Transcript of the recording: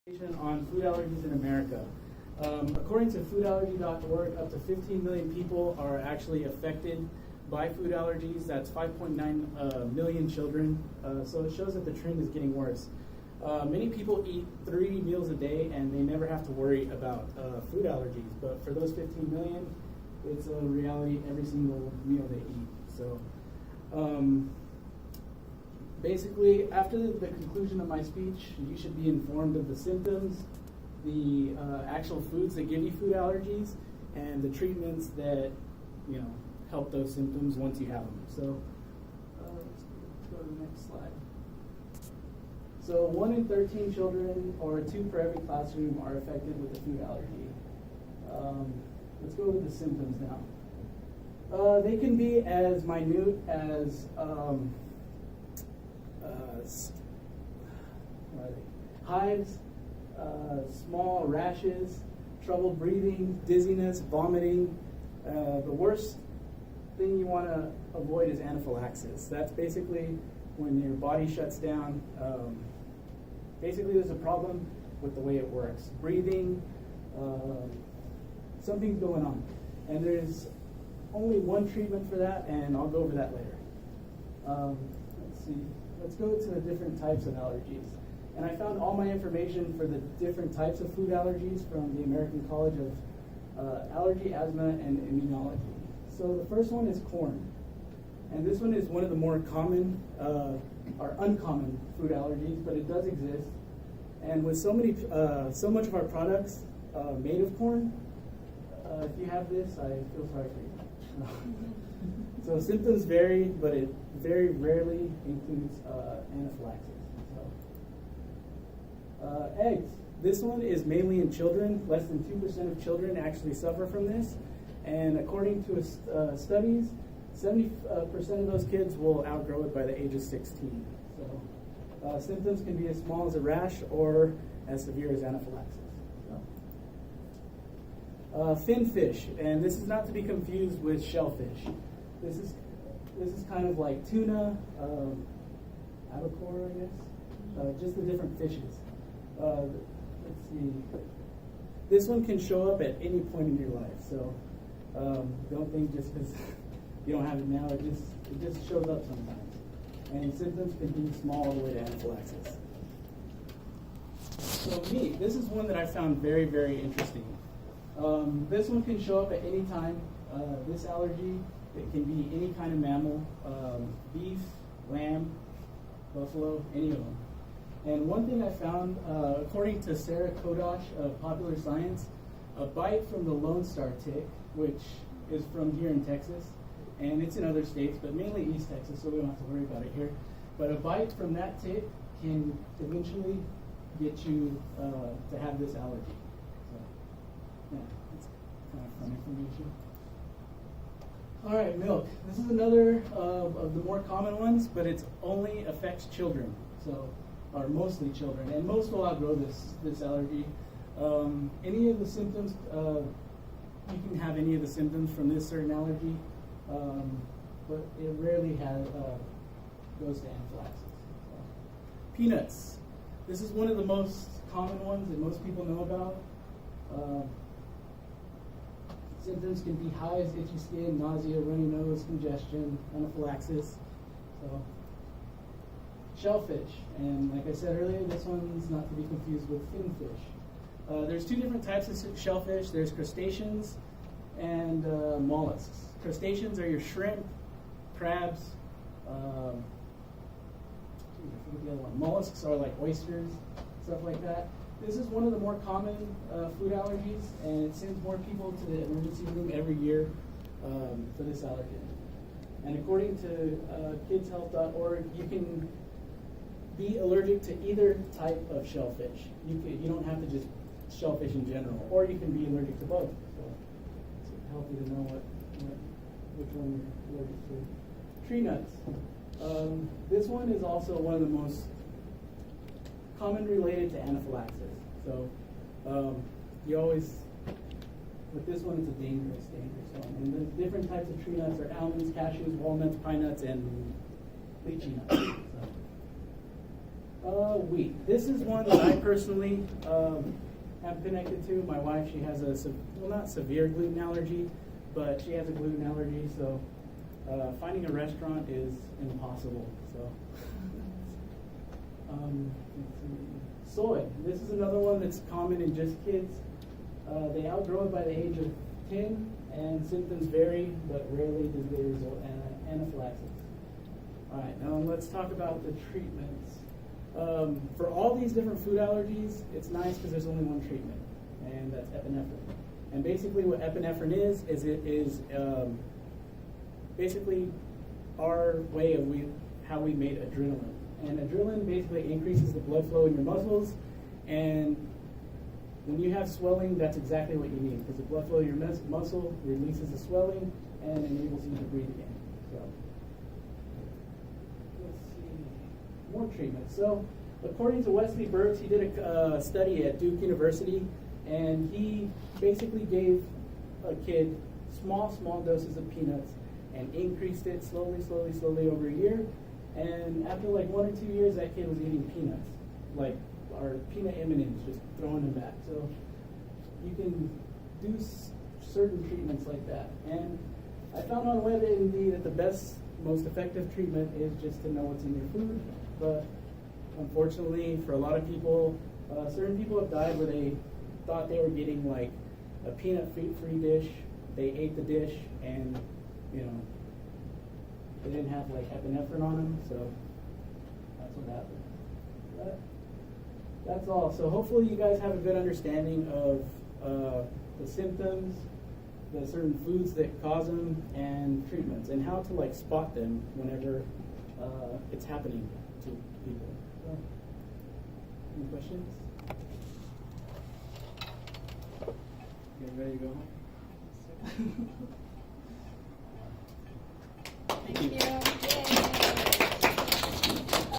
On food allergies in America. According to foodallergy.org, up to 15 million people are actually affected by food allergies. That's 5.9 million children. So it shows that the trend is getting worse. Many people eat 3 meals a day and they never have to worry about food allergies. But for those 15 million, it's a reality every single meal they eat. So basically, after the conclusion of my speech, you should be informed of the symptoms, the actual foods that give you food allergies, and the treatments that help those symptoms once you have them. So let's go to the next slide. So 1 in 13 children, or 2 per every classroom, are affected with a food allergy. Let's go with the symptoms now. They can be as minute as hives, small rashes, trouble breathing, dizziness, vomiting. The worst thing you want to avoid is anaphylaxis. That's basically when your body shuts down. Basically, there's a problem with the way it works. Breathing, something's going on. And there's only one treatment for that, and I'll go over that later. Let's see. Let's go to the different types of allergies. And I found all my information for the different types of food allergies from the American College of Allergy, Asthma, and Immunology. So the first one is corn. And this one is one of the more common or uncommon food allergies, but it does exist. And with so much of our products made of corn, if you have this, I feel sorry for you. So symptoms vary, but it very rarely includes anaphylaxis. So, eggs. This one is mainly in children. Less than 2% of children actually suffer from this. And according to studies, 70% of those kids will outgrow it by the age of 16. So symptoms can be as small as a rash or as severe as anaphylaxis. Fin fish, and this is not to be confused with shellfish. This is kind of like tuna, albacore, I guess, just the different fishes. Let's see. This one can show up at any point in your life, so don't think just because you don't have it now, it just shows up sometimes. And symptoms can be small all the way to anaphylaxis. So meat, this is one that I found very, very interesting. This one can show up at any time. This allergy, it can be any kind of mammal, beef, lamb, buffalo, any of them. And one thing I found, according to Sarah Kodosh of Popular Science, a bite from the Lone Star tick, which is from here in Texas, and it's in other states, but mainly East Texas, so we don't have to worry about it here. But a bite from that tick can eventually get you to have this allergy. So, yeah, it's kind of fun information. All right, milk. This is another of the more common ones, but it only affects children, or mostly children, and most will outgrow this allergy. Any of the symptoms, you can have any of the symptoms from this certain allergy, but it rarely goes to anaphylaxis. So. Peanuts. This is one of the most common ones that most people know about. Symptoms can be hives, itchy skin, nausea, runny nose, congestion, anaphylaxis. So, shellfish, and like I said earlier, this one's not to be confused with finfish. There's 2 different types of shellfish. There's crustaceans and mollusks. Crustaceans are your shrimp, crabs. I forget the other one. Mollusks are like oysters, stuff like that. This is one of the more common food allergies, and it sends more people to the emergency room every year for this allergen. And according to kidshealth.org, you can be allergic to either type of shellfish. You don't have to just shellfish in general, or you can be allergic to both. So it's healthy to know which one you're allergic to. Tree nuts. This one is also one of the most common related to anaphylaxis. So you always, with this one, it's a dangerous one. And the different types of tree nuts are almonds, cashews, walnuts, pine nuts, and lychee nuts. So. Wheat. This is one that I personally am connected to. My wife, she has a, well, not severe gluten allergy, but she has a gluten allergy, so finding a restaurant is impossible. So, let's see. Soy. This is another one that's common in just kids. They outgrow it by the age of 10, and symptoms vary, but rarely do they result in anaphylaxis. All right, now let's talk about the treatments. For all these different food allergies, it's nice because there's only one treatment, and that's epinephrine. And basically what epinephrine is it is basically our way of how we made adrenaline. And adrenaline basically increases the blood flow in your muscles, and when you have swelling, that's exactly what you need, because the blood flow in your muscle releases the swelling and enables you to breathe again. So, let's see, more treatment. So, according to Wesley Burks, he did a study at Duke University, and he basically gave a kid small doses of peanuts and increased it slowly over a year. And after like 1 or 2 years, that kid was eating peanuts, like our peanut M&Ms, just throwing them back. So you can do certain treatments like that. And I found on WebMD that the best, most effective treatment is just to know what's in your food. But unfortunately, for a lot of people, certain people have died where they thought they were getting like a peanut-free dish. They ate the dish, and you know, they didn't have like epinephrine on them, so that's what happened. But that's all. So hopefully you guys have a good understanding of the symptoms, the certain foods that cause them, and treatments, and how to like spot them whenever it's happening to people. So, any questions? You guys ready to go home? Thank you.